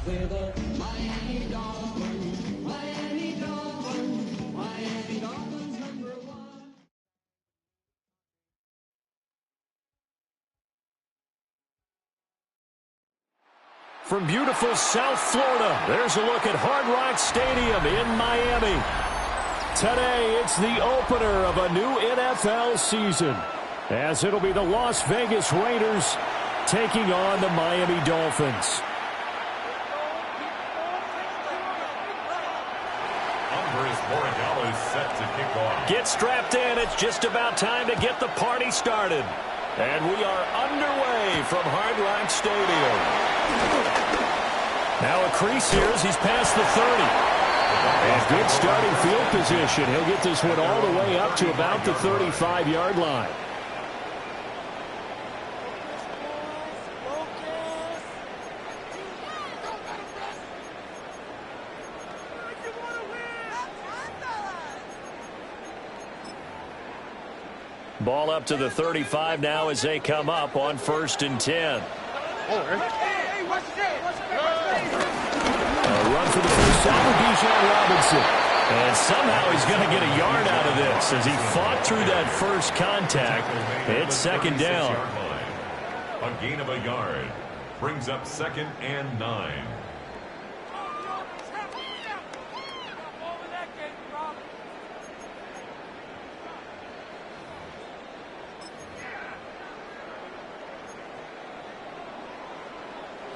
We're the Miami Dolphins, Miami Dolphins, Miami Dolphins #1. From beautiful South Florida, there's a look at Hard Rock Stadium in Miami. Today, it's the opener of a new NFL season, as it'll be the Las Vegas Raiders taking on the Miami Dolphins. Set to kick off. Get strapped in. It's just about time to get the party started. And we are underway from Hard Rock Stadium. Now a crease here as he's past the 30. And good starting field position. He'll get this one all the way up to about the 35-yard line. Ball up to the 35 now as they come up on 1st and 10. A run for the first down with Bijan Robinson. And somehow he's going to get a yard out of this as he fought through that first contact. It's 2nd down. A gain of a yard brings up 2nd and 9.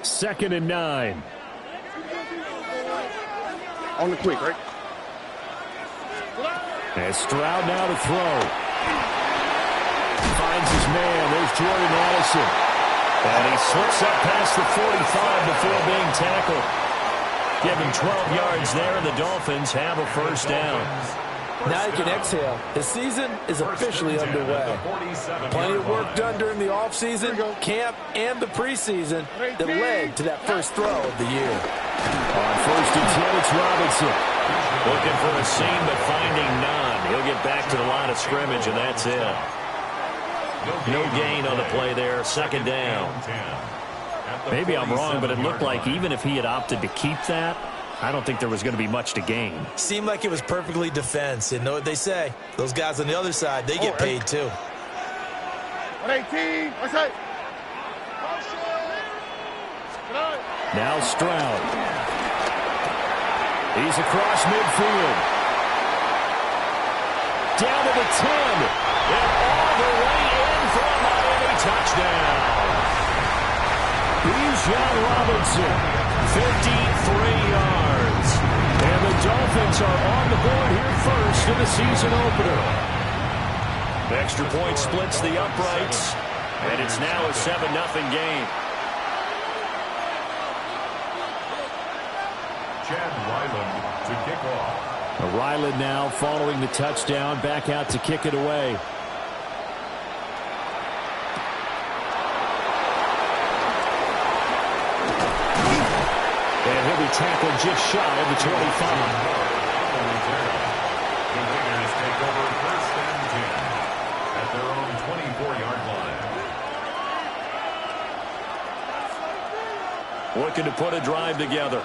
Second and 9. On the quick, right? And Stroud now to throw. Finds his man. There's Jordan Addison. And he slips up past the 45 before being tackled. Give him 12 yards there, and the Dolphins have a first down. Now you can exhale. The season is officially underway. Plenty of work done during the offseason, camp, and the preseason that led to that first throw of the year. On 1st and 10, it's Robinson. Looking for a seam, but finding none. He'll get back to the line of scrimmage, and that's it. No gain on the play there. 2nd down. Maybe I'm wrong, but it looked like even if he had opted to keep that, I don't think there was going to be much to gain. Seemed like it was perfectly defense. You know what they say. Those guys on the other side, they get paid too. 118. What's that? Now Stroud. He's across midfield. Down to the 10. And all the way in for a Miami touchdown. Bijan Robinson, 53 yards. And the Dolphins are on the board here first in the season opener. Extra point splits the uprights, and it's now a 7-0 game. Chad Ryland to kick off. Ryland now following the touchdown, back out to kick it away. And he'll be tackled just shy of the 25. Continues take over 1st and 10 at their own 24-yard line. Looking to put a drive together.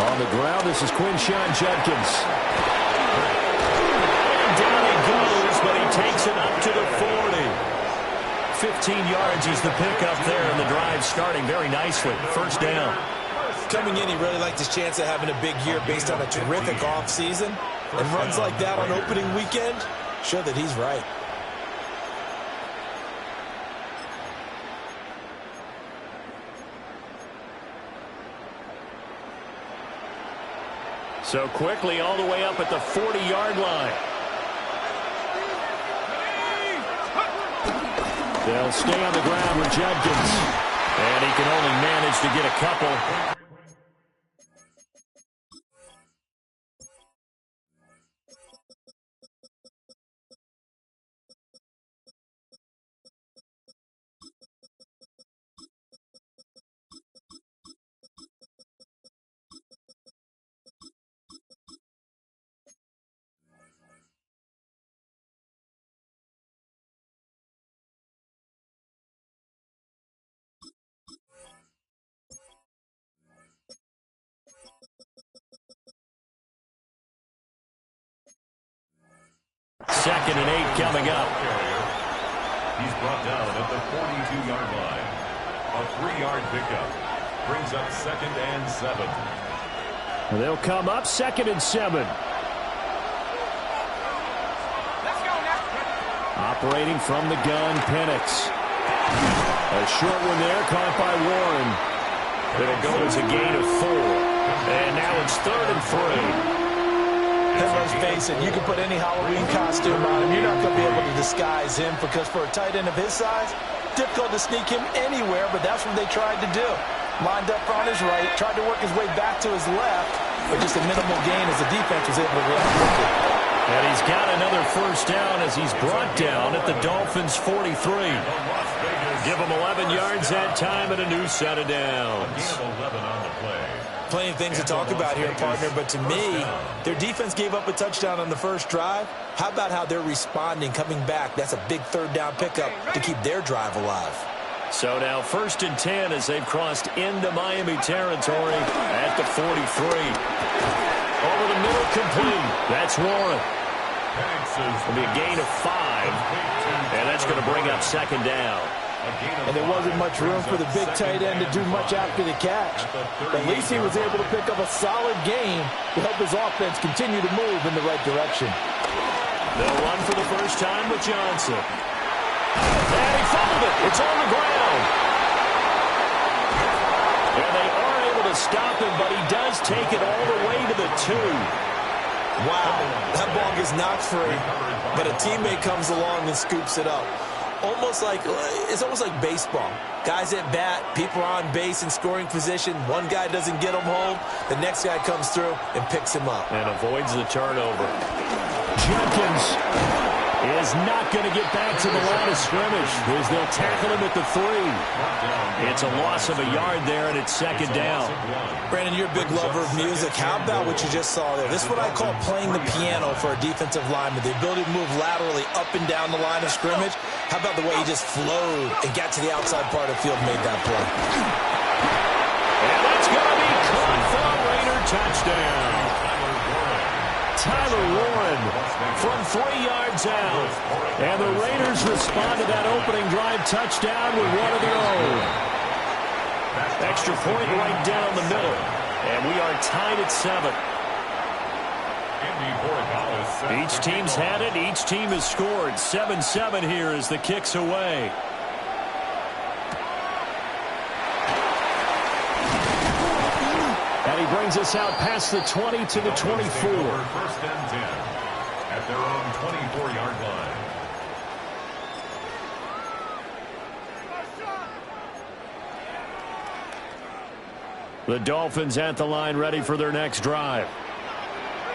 On the ground, this is Quinshon Judkins. And down he goes, but he takes it up to the 40. 15 yards is the pickup there, and the drive starting very nicely. 1st down. Coming in, he really liked his chance of having a big year based on a terrific offseason. And runs like that on opening weekend show that he's right. So quickly all the way up at the 40-yard line. They'll stay on the ground with Judkins. And he can only manage to get a couple. 2nd and 8 coming up. He's brought down at the 42-yard line. A 3-yard pickup brings up 2nd and 7. They'll come up 2nd and 7. Operating from the gun, Penix. A short one there, caught by Warren. It'll go as a gain of 4. And now it's 3rd and 3. And let's face it, you can put any Halloween costume on him. You're not going to be able to disguise him because for a tight end of his size, difficult to sneak him anywhere, but that's what they tried to do. Lined up on his right, tried to work his way back to his left, but just a minimal gain as the defense was able to react quickly. And he's got another first down as he's brought down at the Dolphins' 43. Give him 11 yards that time and a new set of downs. 11 on the play. Plenty of things to talk about here, partner, but to me, their defense gave up a touchdown on the first drive. How about how they're responding, coming back? That's a big 3rd down pickup to keep their drive alive. So now 1st and 10 as they've crossed into Miami territory at the 43. Over the middle, complete. That's Warren. It'll be a gain of 5, and that's going to bring up 2nd down. And there wasn't much room for the big tight end to do much after the catch. At least he was able to pick up a solid gain to help his offense continue to move in the right direction. They'll run for the first time with Johnson. And he fumbled it. It's on the ground. And they are able to stop him, but he does take it all the way to the 2. Wow, that ball gets knocked free, but a teammate comes along and scoops it up. It's almost like baseball. Guys at bat, people are on base in scoring position. One guy doesn't get him home. The next guy comes through and picks him up. And avoids the turnover. Jenkins is not going to get back to the line of scrimmage as they'll tackle him at the 3. It's a loss of a yard there, and it's 2nd down. Brandon, you're a big lover of music. How about what you just saw there? This is what I call playing the piano for a defensive lineman. The ability to move laterally up and down the line of scrimmage. How about the way he just flowed and got to the outside part of the field and made that play? And that's going to be caught for a Raider touchdown. Tyler Warren from 3 yards out. And the Raiders respond to that opening drive touchdown with one of their own. Extra point right down the middle. And we are tied at 7. Each team's had it. Each team has scored. 7-7 here as the kick's away. And he brings us out past the 20 to the 24. 1st and 10 at their own 24-yard line. The Dolphins at the line ready for their next drive.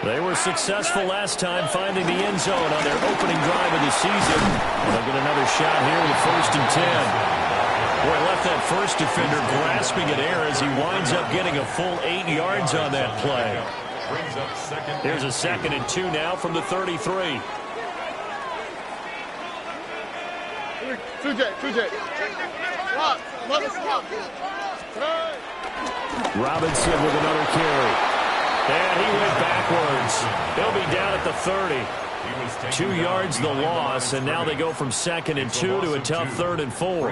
They were successful last time finding the end zone on their opening drive of the season. And they'll get another shot here with 1st and 10. Boy, left that first defender grasping at air as he winds up getting a full 8 yards on that play. Here's a 2nd and 2 now from the 33. Robinson with another carry. And he went backwards. He'll be down at the 30. 2 yards the loss, and now they go from 2nd and 2 to a tough 3rd and 4.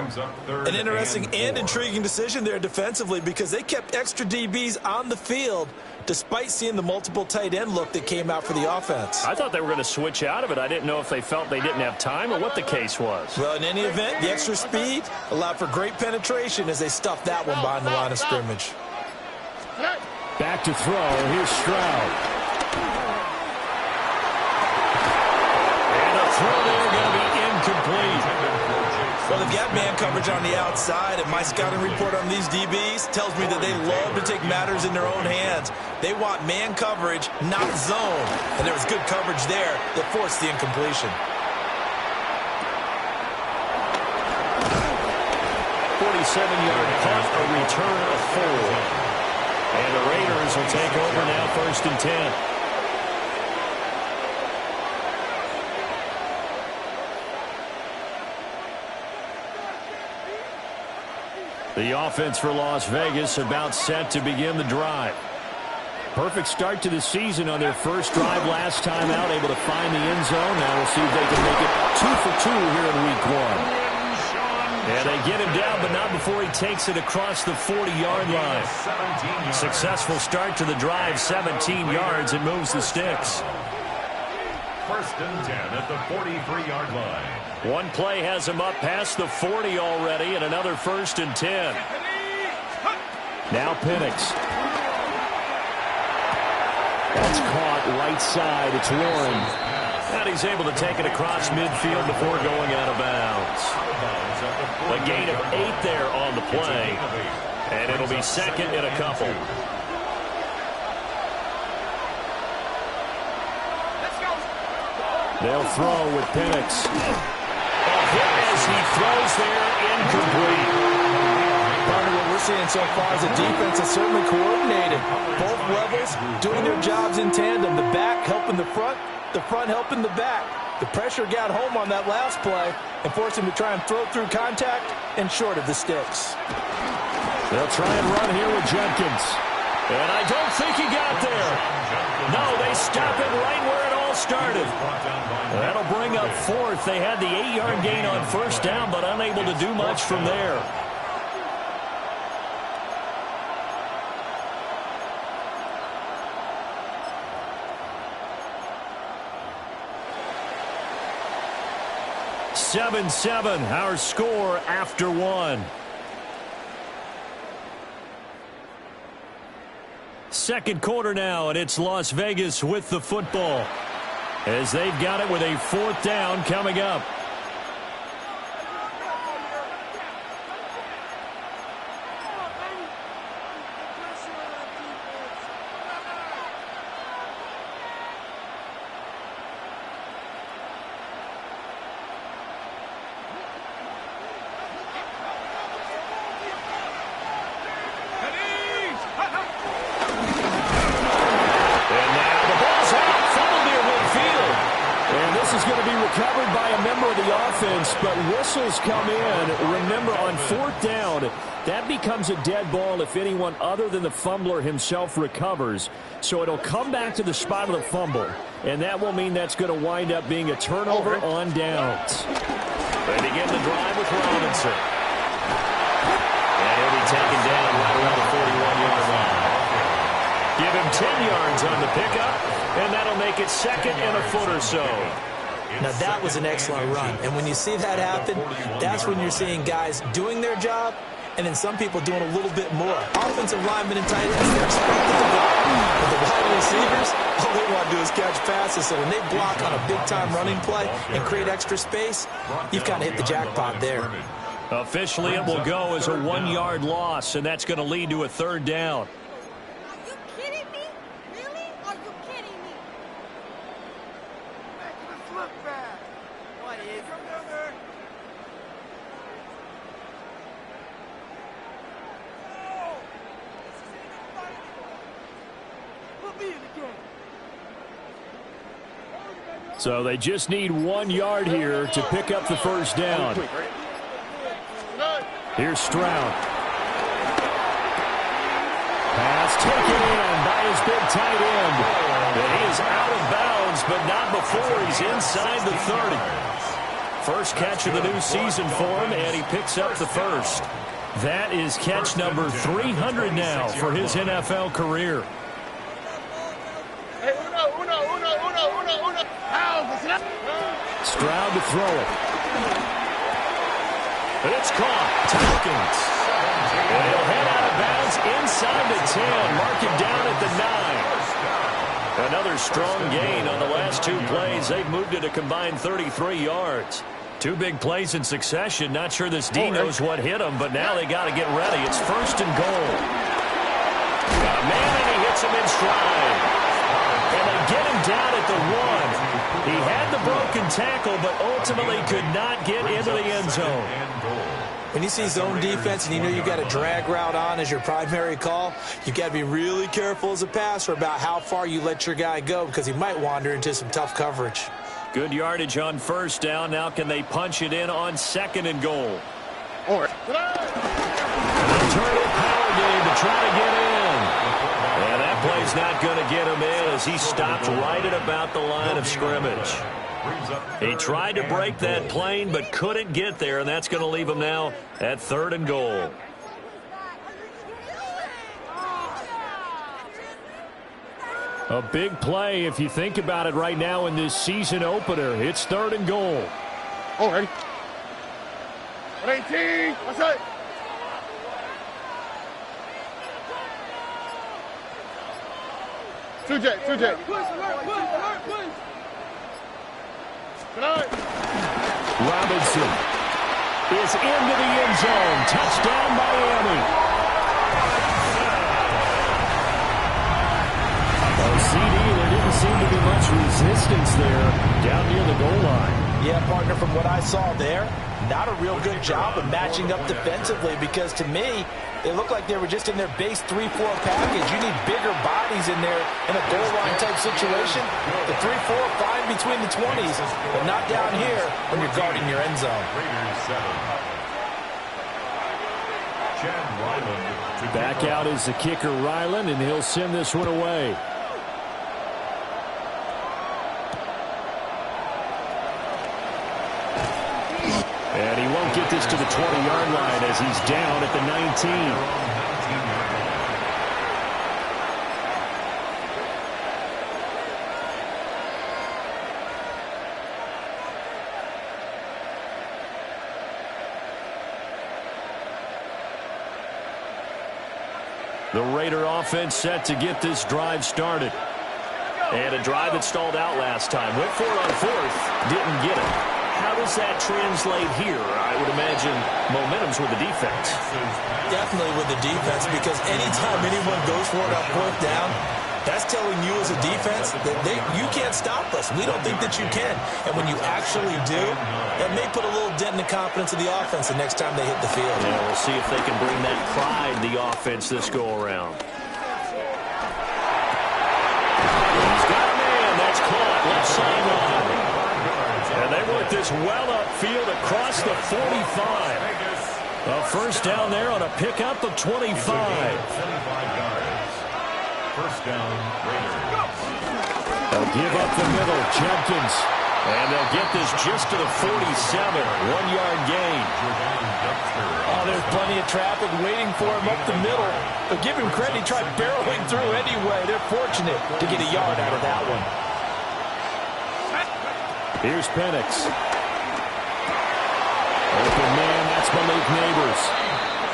An interesting and intriguing decision there defensively because they kept extra DBs on the field despite seeing the multiple tight end look that came out for the offense. I thought they were going to switch out of it. I didn't know if they felt they didn't have time or what the case was. Well, in any event, the extra speed allowed for great penetration as they stuffed that one behind the line of scrimmage. Back to throw. Here's Stroud. And a throw there going to be incomplete. Well, they've got man coverage on the outside, and my scouting report on these DBs tells me that they love to take matters in their own hands. They want man coverage, not zone. And there was good coverage there that forced the incompletion. 47-yard punt, a return of 4. And the Raiders will take over now 1st and 10. The offense for Las Vegas about set to begin the drive. Perfect start to the season on their first drive last time out, able to find the end zone. Now we'll see if they can make it 2 for 2 here in week 1. And they get him down, but not before he takes it across the 40-yard line. Successful start to the drive, 17 yards, and moves the sticks. First and 10 at the 43-yard line. One play has him up past the 40 already, and another first and 10. Now Penix. That's caught right side. It's Warren. And he's able to take it across midfield before going out of bounds. A gain of 8 there on the play. And it'll be second and a couple. They'll throw with Penix. A hit as he throws there, incomplete. What we're seeing so far is a defense that's certainly coordinated. Both levels doing their jobs in tandem. The back helping the front helping the back. The pressure got home on that last play and forced him to try and throw through contact and short of the sticks. They'll try and run here with Jenkins. And I don't think he got there. No, they stop it right where it all started. That'll bring up fourth. They had the 8-yard gain on first down, but unable to do much from there. Seven, our score after 1. Second quarter now, and it's Las Vegas with the football as they've got it with a 4th down coming up. But whistles come in. Remember, on 4th down, that becomes a dead ball if anyone other than the fumbler himself recovers. So it'll come back to the spot of the fumble, and that will mean that's going to wind up being a turnover on downs. They begin the drive with Robinson. And he'll be taken down right around the 41-yard line. Give him 10 yards on the pickup, and that'll make it second and a foot or so. Now, that was an excellent run. And when you see that happen, that's when you're seeing guys doing their job and then some people doing a little bit more. Offensive linemen and tight ends, they're expected to block. But the wide receivers, all they want to do is catch passes. So when they block on a big-time running play and create extra space, you've kind of hit the jackpot there. Officially, it will go as a 1-yard loss, and that's going to lead to a 3rd down. So they just need 1 yard here to pick up the first down. Here's Stroud. Pass taken in by his big tight end. And he is out of bounds, but not before he's inside the 30. First catch of the new season for him, and he picks up the first. That is catch number 300 now for his NFL career. Stroud to throw it. And it's caught. Tompkins. And he'll head out of bounds inside the 10. Mark him down at the 9. Another strong gain on the last 2 plays. They've moved it a combined 33 yards. 2 big plays in succession. Not sure this D knows what hit him, but now they got to get ready. It's 1st and goal. Man, and he hits him in stride. And they get him down at the 1. He had the broken tackle, but ultimately could not get into the end zone. When you see zone defense and you know you've got a drag route on as your primary call, you've got to be really careful as a passer about how far you let your guy go because he might wander into some tough coverage. Good yardage on first down. Now can they punch it in on 2nd and goal? An alternative power game to try to get in. And that play's not going to get him in as he stopped right at about the line of scrimmage. He tried to break that plane but couldn't get there, and that's going to leave him now at 3rd and goal. A big play if you think about it right now in this season opener. It's 3rd and goal. Oh, ready. 118. What's up? Two jet. Good night. Robinson is into the end zone. Touchdown, Miami. CD, there didn't seem to be much resistance there down near the goal line. Yeah, partner, from what I saw there, not a real good job of matching up defensively because to me, it looked like they were just in their base 3-4 package. You need bigger bodies in there in a goal line type situation. The 3-4 fine between the 20s, but not down here when you're guarding your end zone. Back out is the kicker, Ryland, and he'll send this one away. And he won't get this to the 20-yard line as he's down at the 19. The Raider offense set to get this drive started. And a drive that stalled out last time. Went for it on 4th, didn't get it. How does that translate here? I would imagine momentum's with the defense. Definitely with the defense, because anytime anyone goes for it on 4th down, that's telling you as a defense that you can't stop us. We don't think that you can. And when you actually do, that may put a little dent in the confidence of the offense the next time they hit the field. Yeah, we'll see if they can bring that pride to the offense this go-around. He's got a man. That's caught. Left sideline. And they work this well upfield across the 45. A first down there on a pickup of 25. 25 yards. First down, Raiders. They'll give up the middle. Jenkins. And they'll get this just to the 47. 1-yard gain. Oh, there's plenty of traffic waiting for him up the middle. But give him credit. He tried barreling through anyway. They're fortunate to get a yard out of that one. Here's Penix. Open man, that's Malik Neighbors.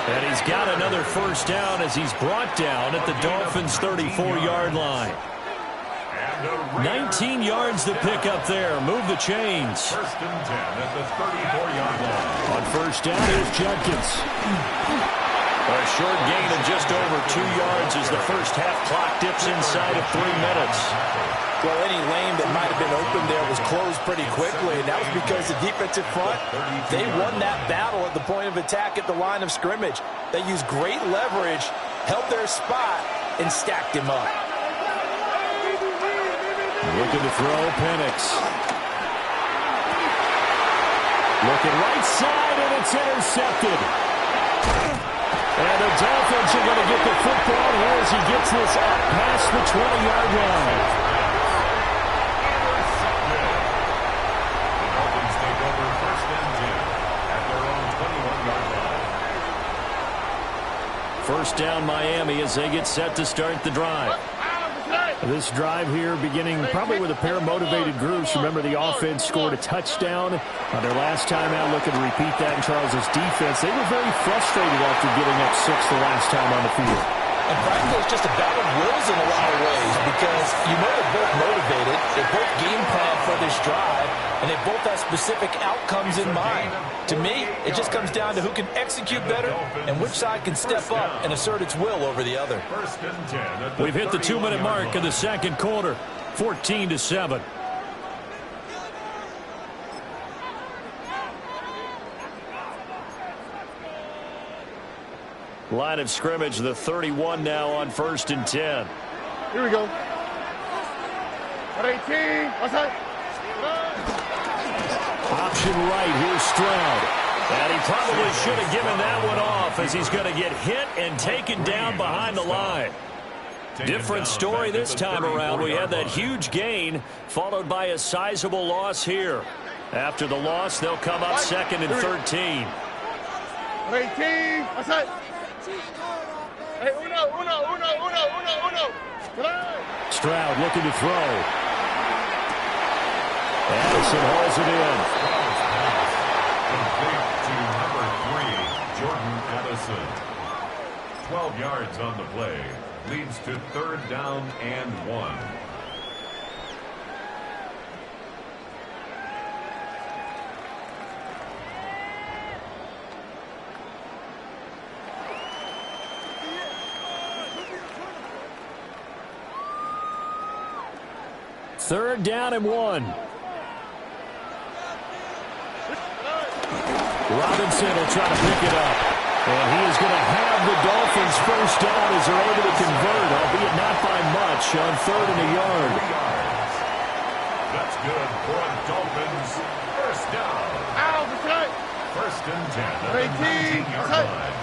And he's got another first down as he's brought down at the Dolphins' 34-yard line. 19 yards to pick up there. Move the chains. First and 10 at the 34-yard line. On first down, here's Jenkins. A short gain of just over 2 yards as the first half clock dips inside of 3 minutes. Well, any lane that might have been open there was closed pretty quickly, and that was because the defensive front, they won that battle at the point of attack at the line of scrimmage. They used great leverage, held their spot, and stacked him up. Looking to throw, Penix. Looking right side, and it's intercepted. And the Dolphins are going to get the football here as he gets this up past the 20-yard line. First down Miami as they get set to start the drive. This drive here beginning probably with a pair of motivated groups. Remember, the offense scored a touchdown on their last time out. Looking to repeat that in Charles's defense. They were very frustrated after getting up 6 the last time on the field. And frankly, it's just a battle of wills in a lot of ways because you know they're both motivated. They both game plan for this drive, and they both have specific outcomes in mind. To me, it just comes down to who can execute better and which side can step up and assert its will over the other. First and 10. We've hit the 2-minute mark of the second quarter, 14-7. Line of scrimmage, the 31 now on first and 10. Here we go. 118. What's that? Option right, here's Stroud. And he probably should have given that one off as he's going to get hit and taken down behind the line. Different story this time around. We had that huge gain followed by a sizable loss here. After the loss, they'll come up second and 13. 18. What's that? Hey, uno. Stroud looking to throw. Addison hauls it in. Complete to number 3, Jordan Addison. 12 yards on the play. Leads to 3rd down and 1. Third down and 1. Robinson will try to pick it up. And he is going to have the Dolphins first down as they're able to convert, albeit not by much, on 3rd and a yard. 3 yards. That's good for a Dolphins first down. Ow, what's that? 1st and 10 at the 18. 19-yard Hey. line.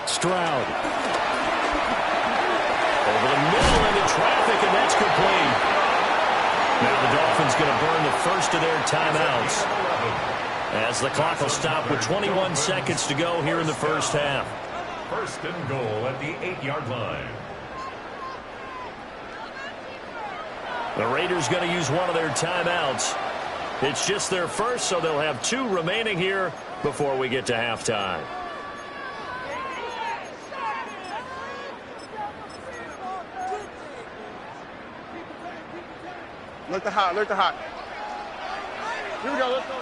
Stroud. Over the middle into traffic, and that's complete. Now the Dolphins going to burn the first of their timeouts as the clock will stop with 21 seconds to go here in the first half. 1st and goal at the 8-yard line. The Raiders going to use one of their timeouts. It's just their first, so they'll have 2 remaining here before we get to halftime. Look the hot. Here we go, let's go.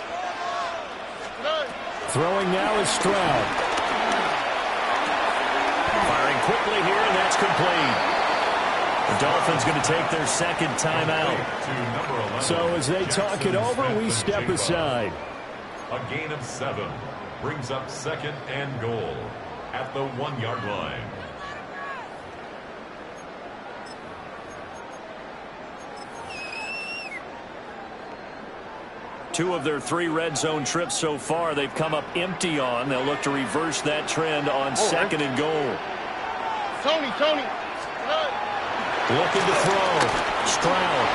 Throwing now is Stroud. Firing quickly here, and that's complete. The Dolphins going to take their second timeout. To number 11. So as they talk it over, we step aside. A gain of 7 brings up 2nd and goal at the 1-yard line. Two of their 3 red zone trips so far they've come up empty on. They'll look to reverse that trend on 2nd and goal. Tony. Looking to throw. Stroud.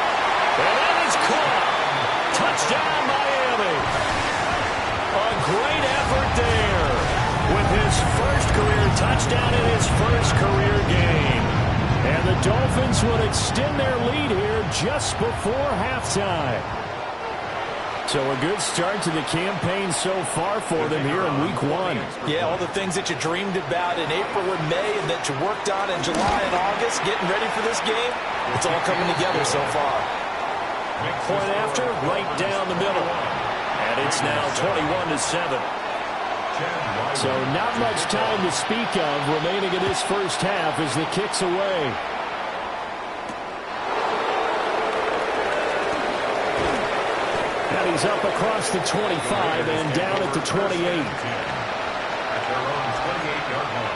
And that is caught. Touchdown, Miami. A great effort there with his first career touchdown in his first career game. And the Dolphins will extend their lead here just before halftime. So a good start to the campaign so far for them here in week 1. Yeah, all the things that you dreamed about in April and May and that you worked on in July and August, getting ready for this game, it's all coming together so far. Point after, right down the middle. And it's now 21-7. So not much time to speak of remaining in this first half as the kick's away. And he's up across the 25 and down at the 28. At their own 28-yard line.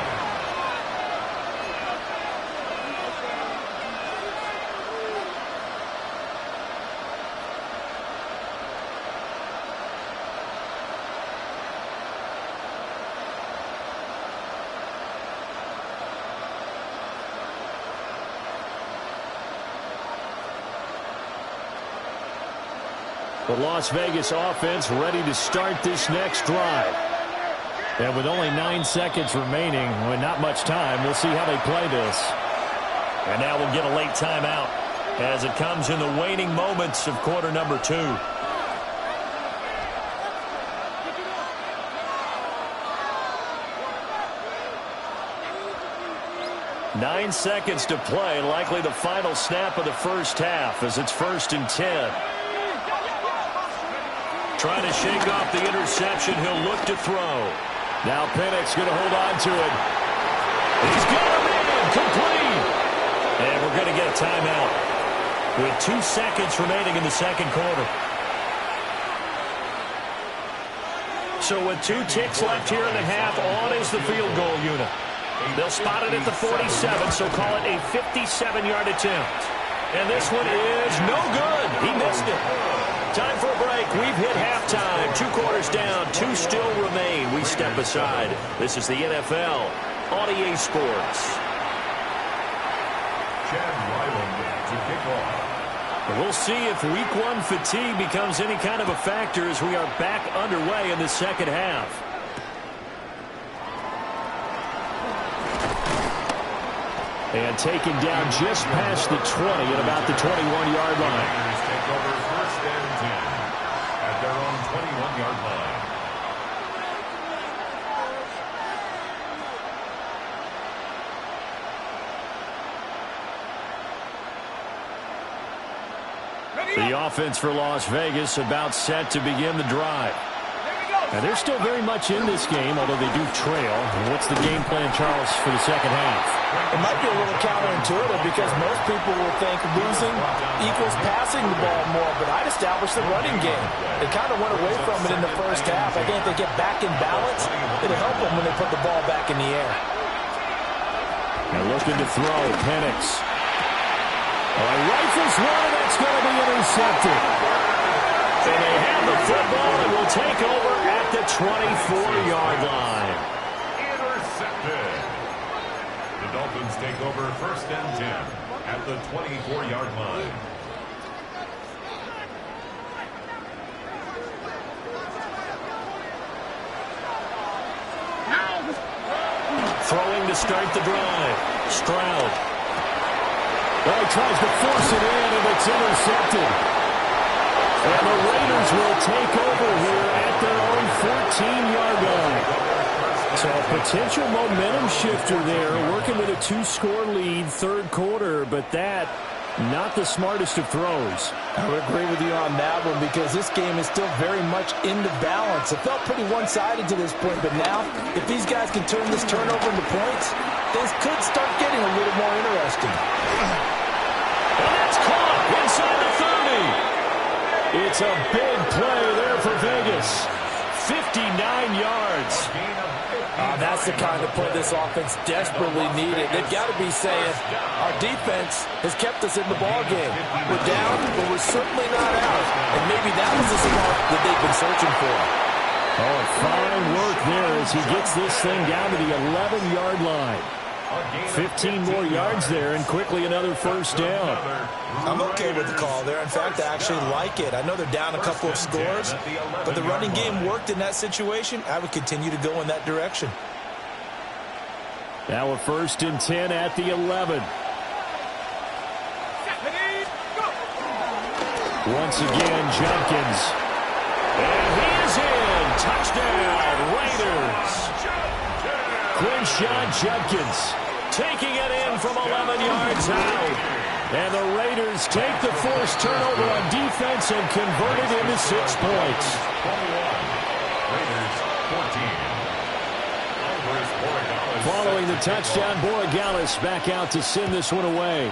The Las Vegas offense ready to start this next drive. And with only 9 seconds remaining, with not much time, we'll see how they play this. And now we'll get a late timeout as it comes in the waning moments of quarter number 2. Nine seconds to play, likely the final snap of the first half as it's 1st and 10. Trying to shake off the interception. He'll look to throw. Now Penix going to hold on to it. He's got him in. Complete. And we're going to get a timeout with 2 seconds remaining in the second quarter. So with 2 ticks left here in the half, on is the field goal unit. They'll spot it at the 47, so call it a 57-yard attempt. And this one is no good. He missed it. Time for a break. We've hit halftime. 2 quarters down. 2 still remain. We step aside. This is the NFL on EA Sports. Chad Ryland to kick off. We'll see if week one fatigue becomes any kind of a factor as we are back underway in the second half. And taken down just past the 20 at about the 21-yard line. Raiders take over 1st and 10 at their own 21-yard line. The offense for Las Vegas about set to begin the drive. Now, they're still very much in this game, although they do trail. What's the game plan, Charles, for the second half? It might be a little counterintuitive because most people will think losing equals passing the ball more, but I'd establish the running game. They kind of went away from it in the first half. I think if they get back in balance, it'll help them when they put the ball back in the air. Now looking to throw, Penix. Rifles one, and that's going to be intercepted. And they have the football and will take over at the 24-yard line. Intercepted. The Dolphins take over 1st and 10 at the 24-yard line. Throwing to start the drive. Stroud. Well, he tries to force it in, and it's intercepted. And the Raiders will take over here at their own 14-yard line. So a potential momentum shifter there, working with a 2-score lead, third quarter, but that, not the smartest of throws. I would agree with you on that one because this game is still very much into balance. It felt pretty one-sided to this point, but now, if these guys can turn this turnover into points, things could start getting a little more interesting. And that's caught inside the 30. It's a big play there for Vegas. 59 yards. That's the kind of play this offense desperately needed. They've got to be saying, our defense has kept us in the ballgame. We're down, but we're certainly not out. And maybe that was the spark that they've been searching for. Oh, fine work there as he gets this thing down to the 11-yard line. 15 more yards there, and quickly another first down. I'm okay with the call there. In fact, I actually like it. I know they're down a couple of scores, but the running game worked in that situation. I would continue to go in that direction. Now a 1st and 10 at the 11. Once again, Jenkins. And he is in. Touchdown, Raiders. Quinshon Judkins taking it in from 11 yards out. And the Raiders take the forced turnover on defense and convert it into 6 points. 21, Raiders 14. Following the touchdown, Borregales back out to send this one away.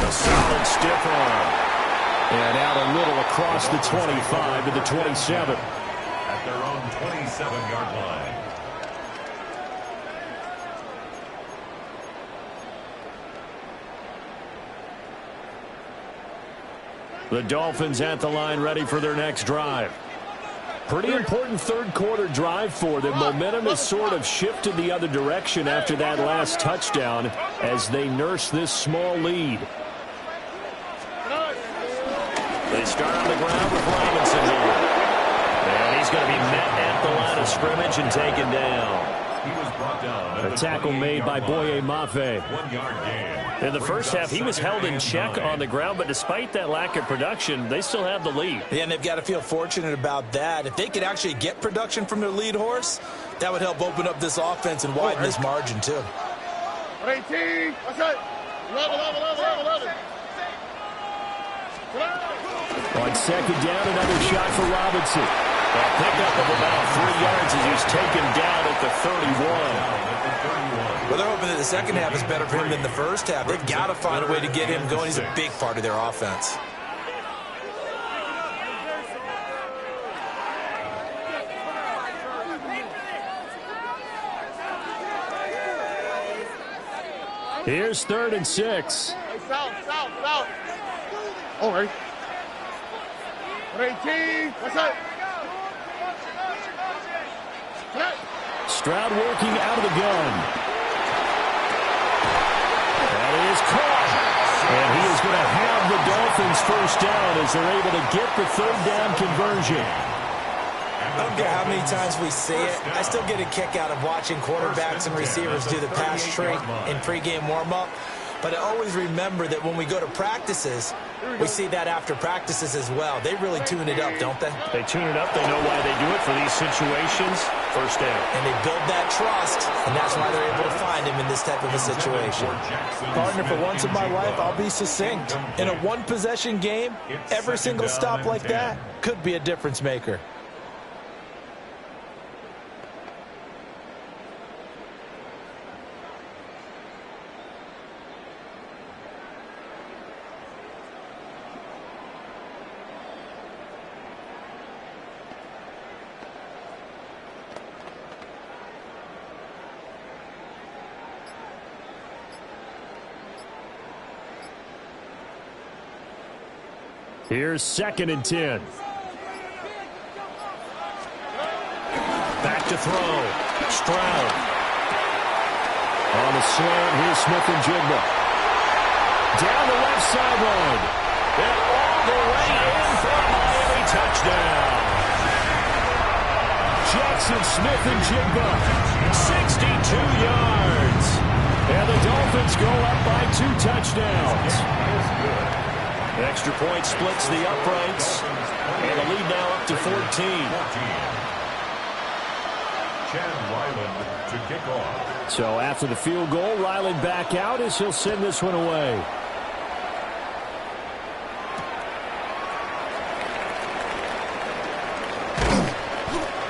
A solid stiff arm. And out a little across the 25 to the 27. At their own 27-yard line. The Dolphins at the line ready for their next drive. Pretty important third quarter drive for them. Momentum has sort of shifted the other direction after that last touchdown as they nurse this small lead. They start on the ground with Robinson here. And he's going to be met at the line of scrimmage and taken down. He was brought down. A tackle made by Boye Mafe. 1-yard gain. In the first half, he was held in check on the ground, but despite that lack of production, they still have the lead. Yeah, and they've got to feel fortunate about that. If they could actually get production from their lead horse, that would help open up this offense and widen this margin, too. 18. That's it. 11. On second down, another shot for Robinson. A pickup of about 3 yards as he's taken down at the 31. Well, they're hoping that the second half is better for him than the first half. They've got to find a way to get him going. He's a big part of their offense. Here's 3rd and 6. Hey, south. All right. 18. That's it. Stroud working out of the gun. That is caught. And he is going to have the Dolphins first down as they're able to get the third down conversion. I don't care how many times we see it. I still get a kick out of watching quarterbacks and receivers do the pass tree in pregame warm-up. But I always remember that when we go to practices, we see that after practices as well. They really tune it up, don't they? They tune it up. They know why they do it for these situations. First down. And they build that trust, and that's why they're able to find him in this type of a situation. Partner, for once in my life, I'll be succinct. In a one-possession game, every single stop like that could be a difference maker. Here's 2nd and 10. Back to throw. Stroud. On the slant, here's Smith-Njigba. Down the left sideline. And all the way in for a Miami touchdown. Jackson Smith-Njigba. 62 yards. And the Dolphins go up by 2 touchdowns. Extra point splits the uprights, and the lead now up to 14. Chad Ryland to kick off. So after the field goal, Ryland back out as he'll send this one away.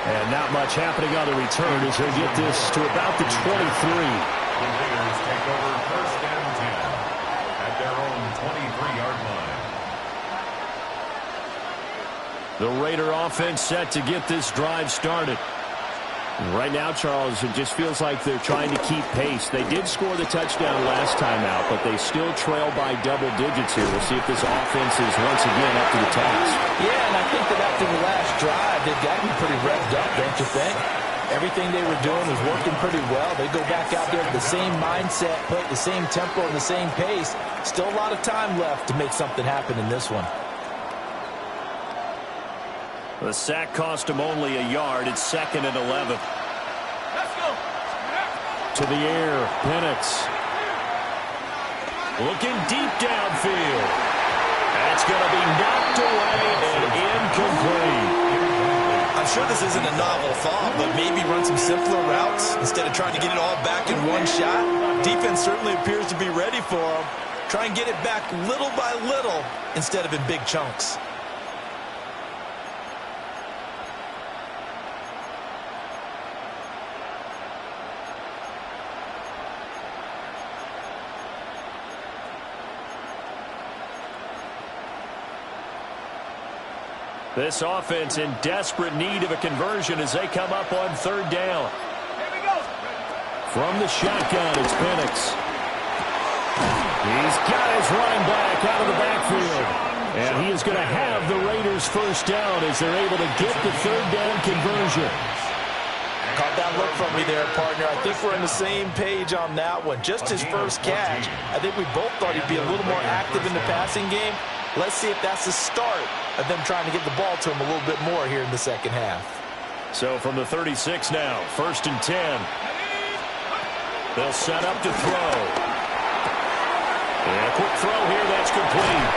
And not much happening on the return as he'll get this to about the 23. The Raiders take over 1st and 10 at their own 23-yard line. The Raider offense set to get this drive started. Right now, Charles, it just feels like they're trying to keep pace. They did score the touchdown last time out, but they still trail by double digits here. We'll see if this offense is once again up to the task. Yeah, and I think that after the last drive, they've gotten pretty revved up, don't you think? Everything they were doing was working pretty well. They go back out there with the same mindset, play at the same tempo and the same pace. Still a lot of time left to make something happen in this one. The sack cost him only a yard. It's 2nd and 11. Let's go. To the air, Penix. Looking deep downfield. That's going to be knocked away and incomplete. I'm sure this isn't a novel thought, but maybe run some simpler routes instead of trying to get it all back in one shot. Defense certainly appears to be ready for him. Try and get it back little by little instead of in big chunks. This offense in desperate need of a conversion as they come up on 3rd down. Here we go. From the shotgun, it's Penix. He's got his running back out of the backfield. And he is going to have the Raiders first down as they're able to get the 3rd down conversion. Caught that look from me there, partner. I think we're on the same page on that one. Just his first catch. I think we both thought he'd be a little more active in the passing game. Let's see if that's the start of them trying to get the ball to him a little bit more here in the second half. So from the 36 now, 1st and 10. They'll set up to throw. And a quick throw here, that's complete.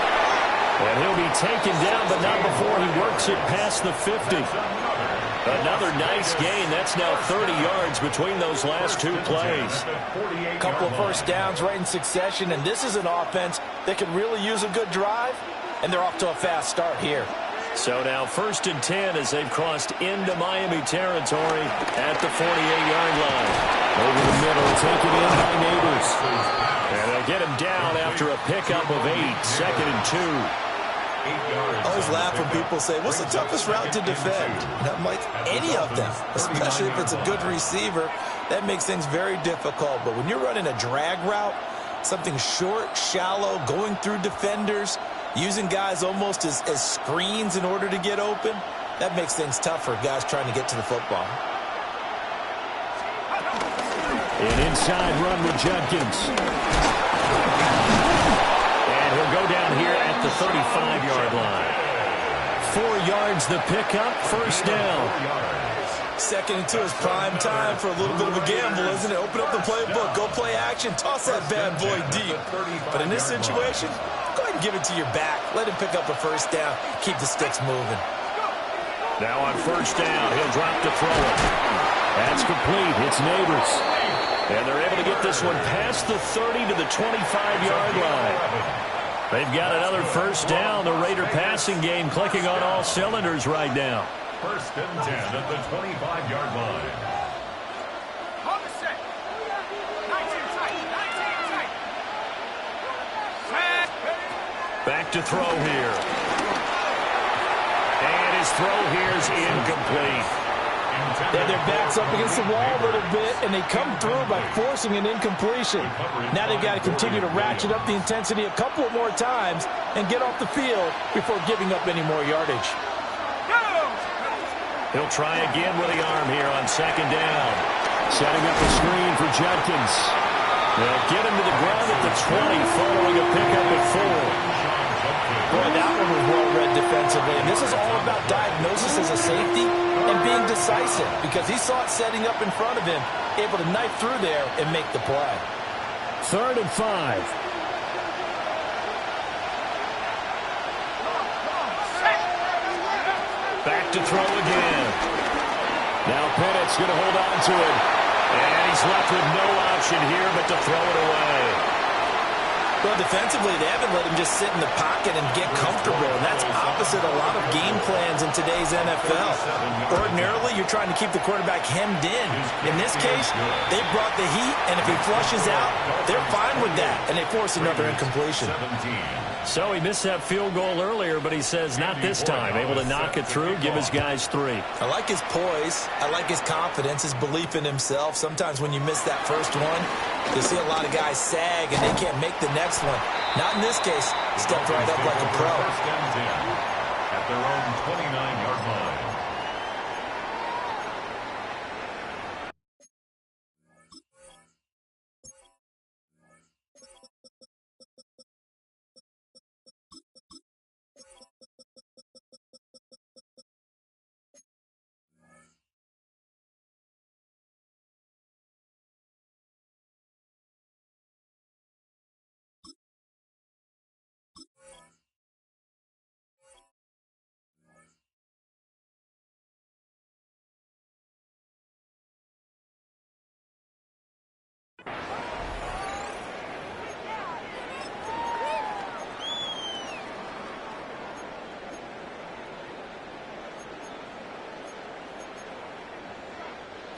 And he'll be taken down, but not before he works it past the 50. Another nice gain. That's now 30 yards between those last 2 plays. A couple of first downs right in succession, and this is an offense that could really use a good drive, and they're off to a fast start here. So now 1st and 10 as they've crossed into Miami territory at the 48-yard line. Over the middle, taken in by Neighbors. And they'll get him down after a pickup of 8, 2nd and 2. I always laugh when people say, what's the toughest route to defend? And I'm like, any of them, especially if it's a good receiver. That makes things very difficult. But when you're running a drag route, something short, shallow, going through defenders, using guys almost as screens in order to get open, that makes things tough for guys trying to get to the football. An inside run with Judkins. And he'll go down here at the 35-yard line. 4 yards the pickup, first down. Second and 2 is prime time for a little bit of a gamble, isn't it? Open up the playbook, go play action, toss that bad boy deep. But in this situation, go ahead and give it to your back. Let him pick up a first down. Keep the sticks moving. Now on first down, he'll drop to throw it. That's complete. It's Neighbors. And they're able to get this one past the 30 to the 25-yard line. They've got another first down. The Raider passing game clicking on all cylinders right now. First and 10 at the 25-yard line. Hold the set. 19 tight. 19 tight. Back to throw here. And his throw here is incomplete. Yeah, their back's up against the wall a little bit, and they come through by forcing an incompletion. Now they've got to continue to ratchet up the intensity a couple more times and get off the field before giving up any more yardage. He'll try again with the arm here on second down. Setting up a screen for Judkins. They'll get him to the ground at the 20 following a pickup at 4. Boy, that one was well-read defensively, and this is all about diagnosis as a safety and being decisive because he saw it setting up in front of him, able to knife through there and make the play. 3rd and 5. Back to throw again. Now Pennett's going to hold on to it. And he's left with no option here but to throw it away. Well, defensively, they haven't let him just sit in the pocket and get comfortable, and that's opposite a lot of game plans in today's NFL. Ordinarily, you're trying to keep the quarterback hemmed in. In this case, they brought the heat, and if he flushes out, they're fine with that, and they force another incompletion. So he missed that field goal earlier, but he says not this time. Able to knock it through, give his guys 3. I like his poise. I like his confidence, his belief in himself. Sometimes when you miss that first one, you see a lot of guys sag, and they can't make the next one. Not in this case. Stepped right up like a pro. First and 10 at their own 29-yard line.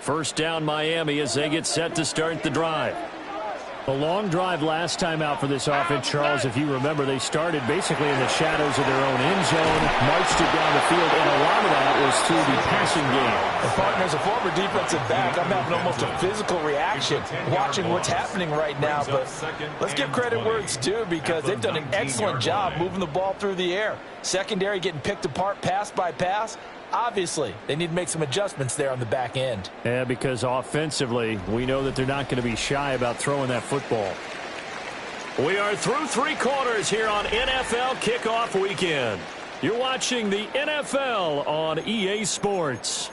First down Miami as they get set to start the drive. A long drive last time out for this offense, Charles. If you remember, they started basically in the shadows of their own end zone, marched it down the field, and a lot of that was through the passing game. And partner, as a former defensive back, I'm having almost a physical reaction watching what's happening right now. But let's give credit where it's due because they've done an excellent job moving the ball through the air. Secondary getting picked apart pass by pass. Obviously, they need to make some adjustments there on the back end. Yeah, because offensively, we know that they're not going to be shy about throwing that football. We are through 3 quarters here on NFL Kickoff Weekend. You're watching the NFL on EA Sports.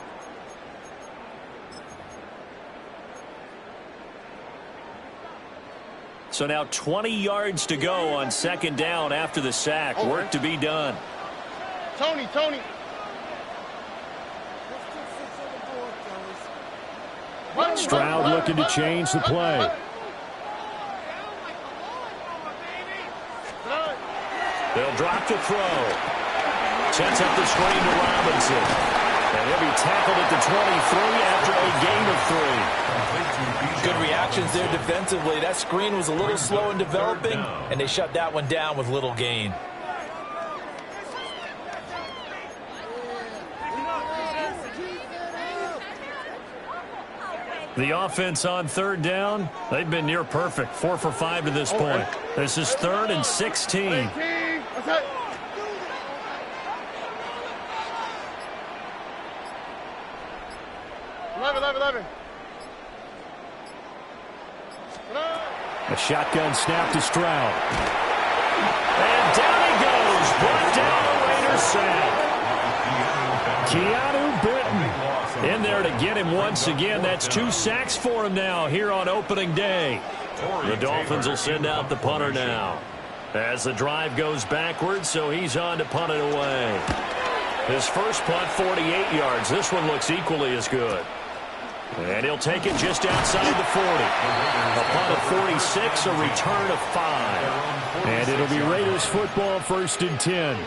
So now 20 yards to go on second down after the sack. Work to be done. Tony. Stroud looking to change the play. They'll drop to throw. Sets up the screen to Robinson. And he'll be tackled at the 23 after a gain of 3. Good reactions there defensively. That screen was a little slow in developing, and they shut that one down with little gain. The offense on third down, they've been near perfect. 4 for 5 to this point. This is 3rd and 16. A shotgun snap to Stroud. And down he goes. Brought down the Raiders sack. Keanu Benton in there to get him once again. That's 2 sacks for him now here on opening day. The Dolphins will send out the punter now as the drive goes backwards, so he's on to punt it away. His first punt, 48 yards. This one looks equally as good. And he'll take it just outside the 40. A punt of 46, a return of 5. And it'll be Raiders football, 1st and 10.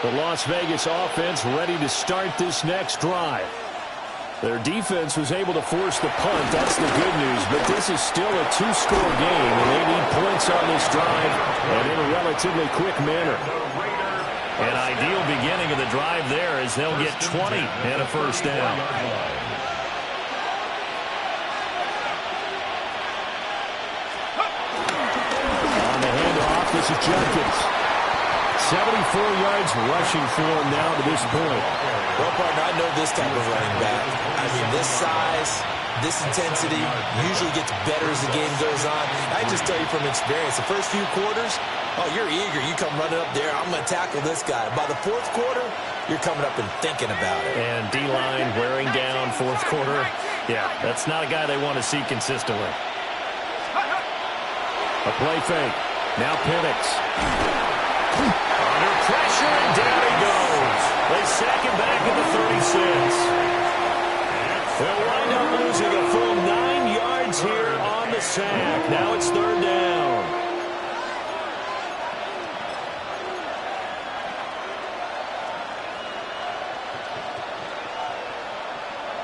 The Las Vegas offense ready to start this next drive. Their defense was able to force the punt. That's the good news. But this is still a 2-score game, and they need points on this drive and in a relatively quick manner. An ideal beginning of the drive there as they'll get 20 and a first down. On the handoff, this is Jenkins. 74 yards rushing for him now to this point. Well, partner, I know this type of running back. I mean, this size, this intensity usually gets better as the game goes on. I just tell you from experience, the first few quarters, oh, you're eager. You come running up there, I'm going to tackle this guy. By the 4th quarter, you're coming up and thinking about it. And D-line wearing down 4th quarter. Yeah, that's not a guy they want to see consistently. A play fake. Now Penix. Under pressure, and down he goes. They sack him back at the 36. They'll wind up losing a full 9 yards here on the sack. Now it's 3rd down.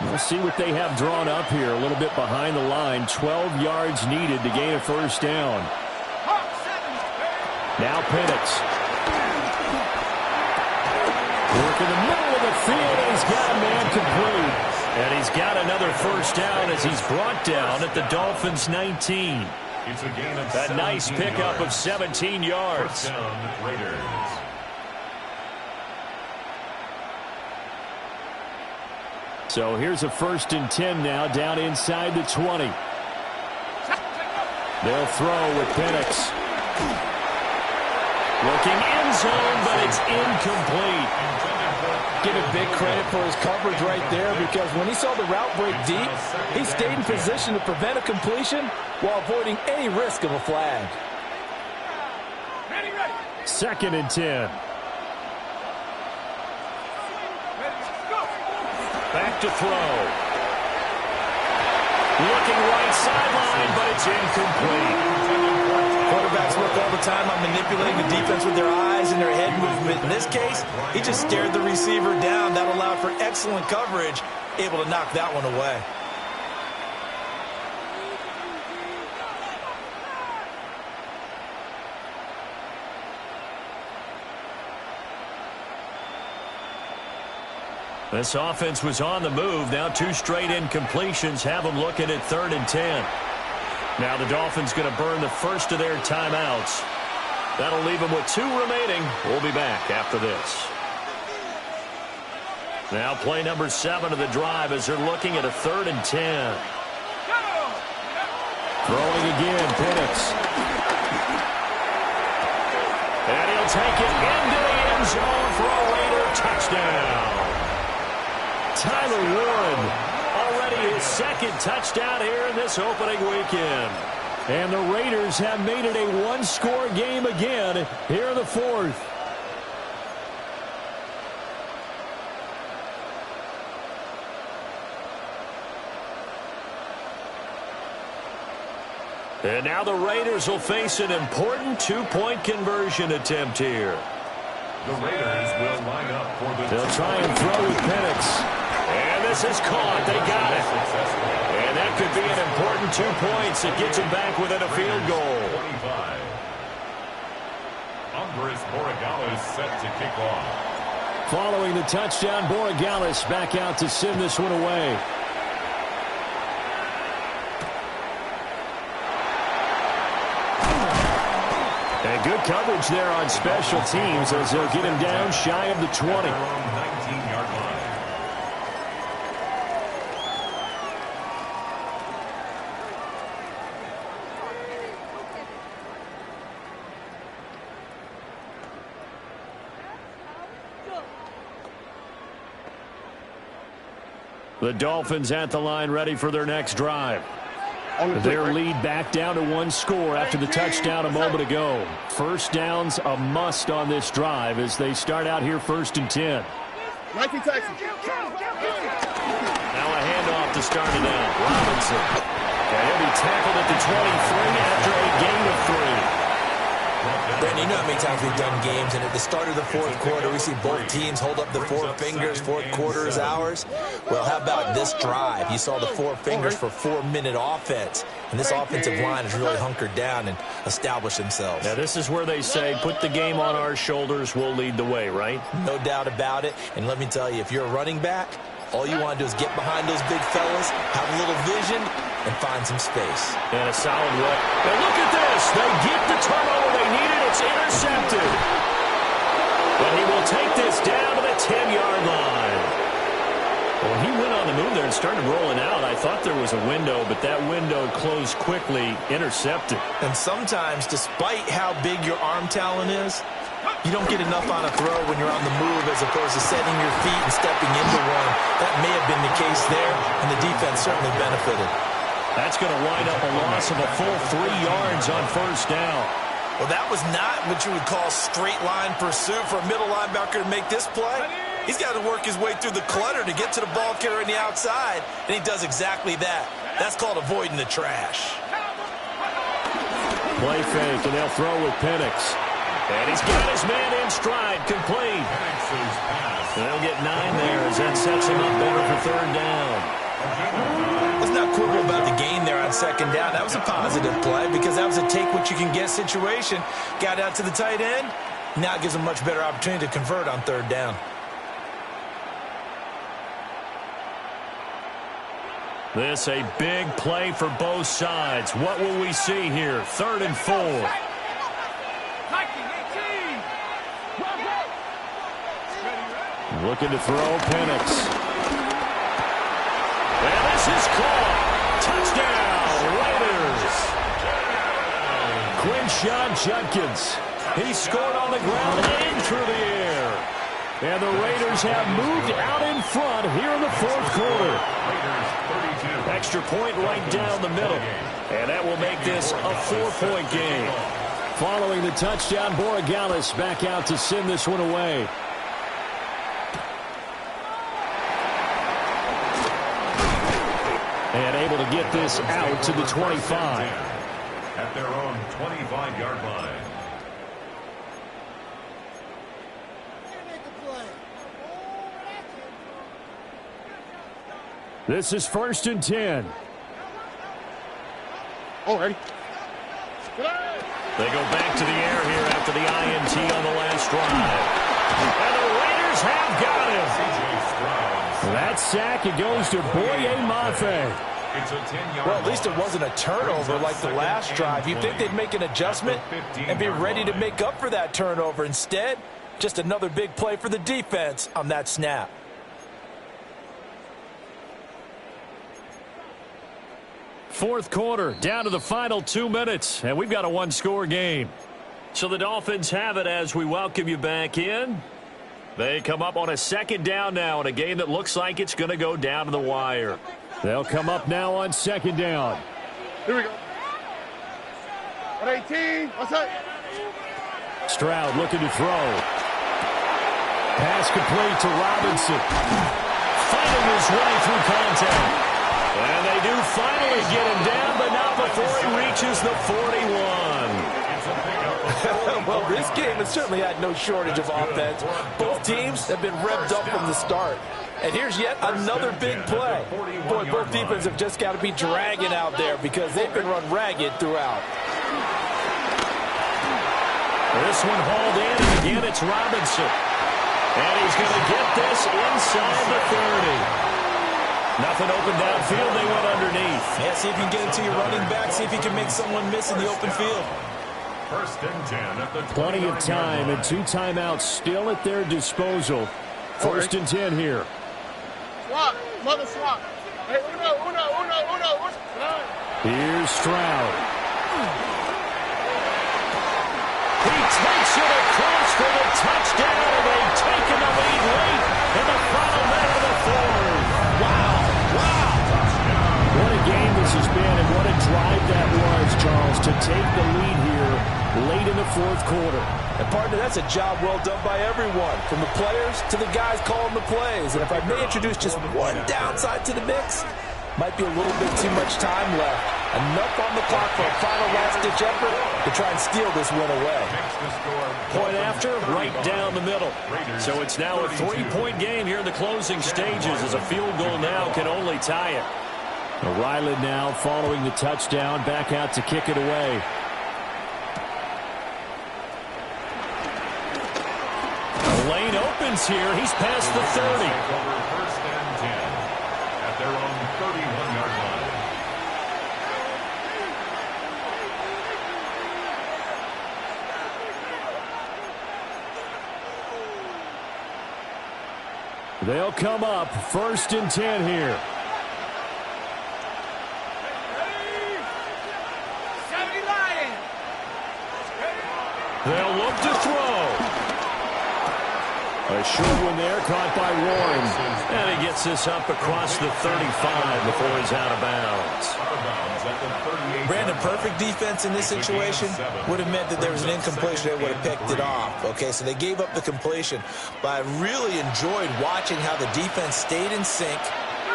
We'll see what they have drawn up here. A little bit behind the line. 12 yards needed to gain a first down. Now Penix. Work in the middle of the field, and he's got a man complete. And he's got another first down as he's brought down at the Dolphins' 19. It's a gain of A nice pickup of 17 yards. First down, Raiders. So here's a 1st and 10 now, down inside the 20. They'll throw with Penix. Looking end zone, but it's incomplete. Give it big credit for his coverage right there, because when he saw the route break deep, he stayed in position to prevent a completion while avoiding any risk of a flag. 2nd and 10. Back to throw. Looking right sideline, but it's incomplete. Quarterbacks work all the time on manipulating the defense with their eyes and their head movement. In this case, he just stared the receiver down. That allowed for excellent coverage, able to knock that one away. This offense was on the move. Now 2 straight incompletions have them looking at 3rd and 10. Now the Dolphins going to burn the first of their timeouts. That'll leave them with 2 remaining. We'll be back after this. Now play number 7 of the drive as they're looking at a 3rd and 10. Throwing again, Penix. And he'll take it into the end zone for a Raider touchdown. Tyler Warren, already his 2nd touchdown here in this opening weekend. And the Raiders have made it a 1-score game again here in the 4th. And now the Raiders will face an important 2-point conversion attempt here. The Raiders will line up for the... They'll try and throw with Penix. And this is caught. They got it. And that could be an important 2 points. It gets them back within a field goal. 25. Andres Borregales set to kick off. Following the touchdown, Borregales back out to send this one away. A And good coverage there on special teams as they'll get him down shy of the 20. At their own 19-yard line. The Dolphins at the line ready for their next drive. Their lead back down to one score after the touchdown a moment ago. First down's a must on this drive as they start out here 1st and 10. Nike Texas. Now a handoff to start it out. Robinson. And he'll be tackled at the 23 after a gain of 3. Brandon, you know how many times we've done games, and at the start of the fourth quarter, we see both teams hold up the four fingers, fourth quarter is ours. Well, how about this drive? You saw the four fingers for 4-minute offense, and this offensive line has really hunkered down and established themselves. Now, this is where they say, put the game on our shoulders, we'll lead the way, right? No doubt about it, and let me tell you, if you're a running back, all you want to do is get behind those big fellas, have a little vision, and find some space. And a solid look. And look at this. They get the turnover they needed. It's intercepted. But he will take this down to the 10-yard line. Well, he went on the move there and started rolling out. I thought there was a window, but that window closed quickly, intercepted. And sometimes, despite how big your arm talent is, you don't get enough on a throw when you're on the move as opposed to setting your feet and stepping into one. That may have been the case there, and the defense certainly benefited. That's going to wind up a loss of a full 3 yards on first down. Well, that was not what you would call straight line pursuit for a middle linebacker to make this play. He's got to work his way through the clutter to get to the ball carrier on the outside, and he does exactly that. That's called avoiding the trash. Play fake, and they'll throw with Penix. And he's got his man in stride, complete. And they'll get 9 there as that sets him up better for 3rd down. Let's not quibble about the gain there on 2nd down. That was a positive play because that was a take-what-you-can-get situation. Got out to the tight end. Now it gives him a much better opportunity to convert on 3rd down. This a big play for both sides. What will we see here? 3rd and 4. Looking to throw Penix. And this is caught. Touchdown, Raiders. Quinshon Judkins. He scored on the ground and through the air. And the Raiders have moved out in front here in the 4th quarter. Extra point right down the middle. And that will make this a 4-point game. Following the touchdown, Borregales back out to send this one away. And able to get this out to the 25. At their own 25-yard line. This is 1st and 10. Already. They go back to the air here after the INT on the last drive. And the Raiders have got him. That sack, it goes to Boye Mafe. It's a 10-yard Well, at least it wasn't a turnover like the last drive. You'd think they'd make an adjustment and be ready to make up for that turnover. Instead, just another big play for the defense on that snap. Fourth quarter, down to the final 2 minutes, and we've got a one-score game. So the Dolphins have it as we welcome you back in. They come up on a 2nd down now in a game that looks like it's going to go down to the wire. They'll come up now on 2nd down. Here we go. 118. What's up? Stroud looking to throw. Pass complete to Robinson. Fighting his way through contact. And they do finally get him down, but not before he reaches the 41. Well, this game has certainly had no shortage of offense. Both teams have been revved up from the start. And here's yet another big play. Boy, both defenses have just got to be dragging out there because they've been run ragged throughout. This one hauled in, and again it's Robinson. And he's going to get this inside the 30. Nothing open downfield, they went underneath. Yeah, see if you can get it to your running back, see if you can make someone miss in the open field. First and 10 at the 29-yard Plenty of time line. and 2 timeouts still at their disposal. First and 10 here. Swap. Mother swap. Hey, uno. Here's Stroud. He takes it across for the touchdown, and they've taken the lead late in the final minute of the fourth. Wow. What a game this has been, and what a drive that was, Charles, to take the lead here late in the fourth quarter. And partner, that's a job well done by everyone, from the players to the guys calling the plays. And if I may introduce just one downside to the mix, might be a little bit too much time left. Enough on the clock for a final last-ditch effort to try and steal this win away. Point after, right down the middle. So it's now a 3-point game here in the closing stages, as a field goal now can only tie it. Ryland now following the touchdown, back out to kick it away. The lane opens here. He's past the 30. First and 10 at their own 31-yard line. They'll come up first and 10 here. They'll look to throw. A short one there, caught by Warren. And he gets this up across the 35 before he's out of bounds. Brandon, perfect defense in this situation would have meant that there was an incompletion that would have picked it off. Okay, so they gave up the completion. But I really enjoyed watching how the defense stayed in sync,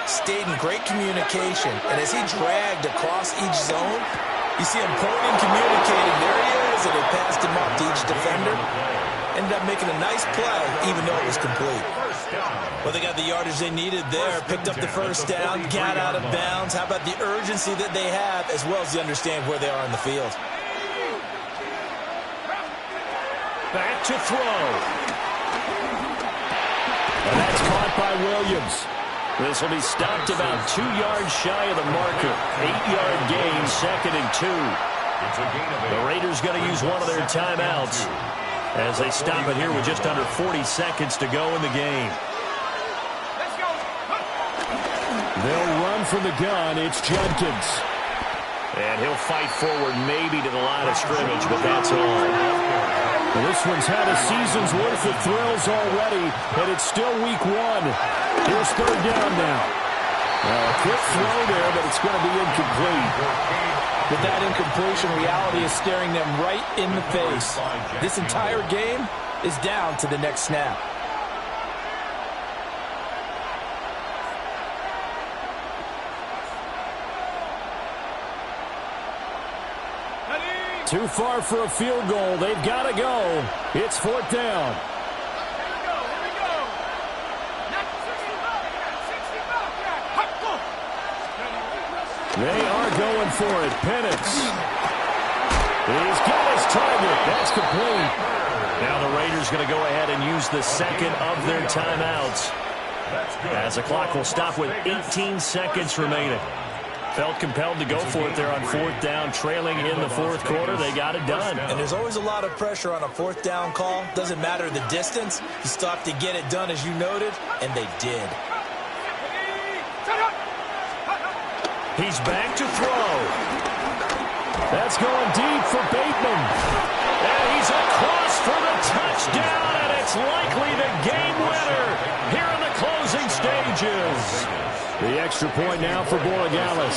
stayed in great communication. And as he dragged across each zone, you see him pointing, communicating. There he is, and they passed him off to each defender. Ended up making a nice play, even though it was complete. Well, they got the yardage they needed there, picked up the first down, got out of bounds. How about the urgency that they have, as well as they understand where they are in the field? Back to throw. And that's caught by Williams. This will be stopped about 2 yards shy of the marker. 8-yard gain, 2nd and 2. The Raiders going to use one of their timeouts as they stop it here with just under 40 seconds to go in the game. They'll run from the gun. It's Judkins. And he'll fight forward maybe to the line of scrimmage, but that's all. Well, this one's had a season's worth of thrills already, and it's still week 1. Here's third down now. A quick throw there, but it's going to be incomplete. With that incompletion, reality is staring them right in the face. This entire game is down to the next snap. Too far for a field goal. They've got to go. It's fourth down. They are going for it. Penix. He's got his target. That's complete. Now the Raiders going to go ahead and use the second of their timeouts, as the clock will stop with 18 seconds remaining. Felt compelled to go for it there on fourth down, trailing in the fourth quarter. They got it done. And there's always a lot of pressure on a fourth down call. Doesn't matter the distance. You still have to get it done, as you noted, and they did. He's back to throw. That's going deep for Bateman. And he's across for the touchdown, and it's likely the game winner here in the closing stages. The extra point now for Borregales.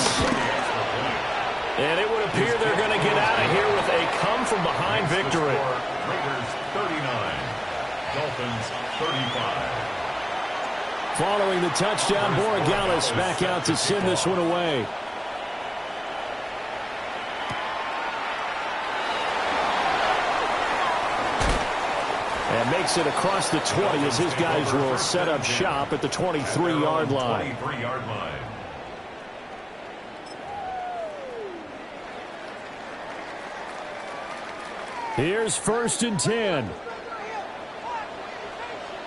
And it would appear they're going to get out of here with a come-from-behind victory. Raiders 39, Dolphins 35. Following the touchdown, Borregales back out to send this one away. And makes it across the 20 as his guys will set up shop at the 23-yard line. 23-yard line. Here's first and 10.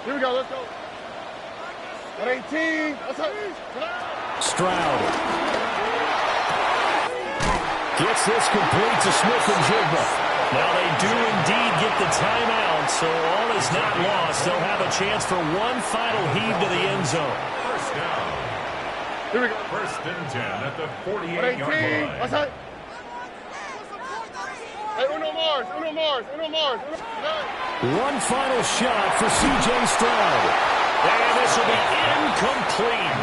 Here we go, let's go. 18. Stroud. Gets this complete to Smith and Jigba. Now they do indeed get the timeout, so all is not lost. They'll have a chance for one final heave to the end zone. First down. Here we go. First and 10 at the 48-yard 18. line. What's that? Hey, Uno Mars, Uno Mars, Uno Mars. One final shot for C.J. Stroud. And this will be incomplete.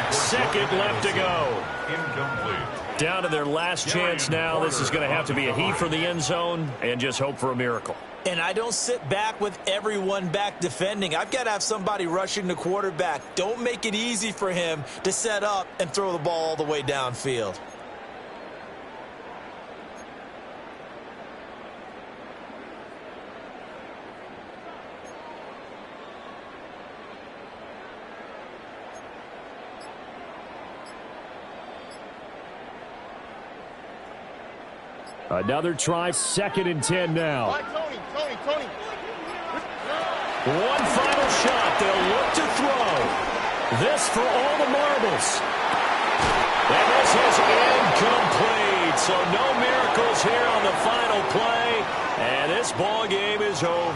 1 second left to go. Incomplete. Down to their last chance now. This is going to have to be a heave for the end zone and just hope for a miracle. And I don't sit back with everyone back defending. I've got to have somebody rushing the quarterback. Don't make it easy for him to set up and throw the ball all the way downfield. Another try, 2nd and 10 now. Right, Tony. One final shot. They'll look to throw. This for all the marbles. And this is incomplete. So no miracles here on the final play. And this ball game is over.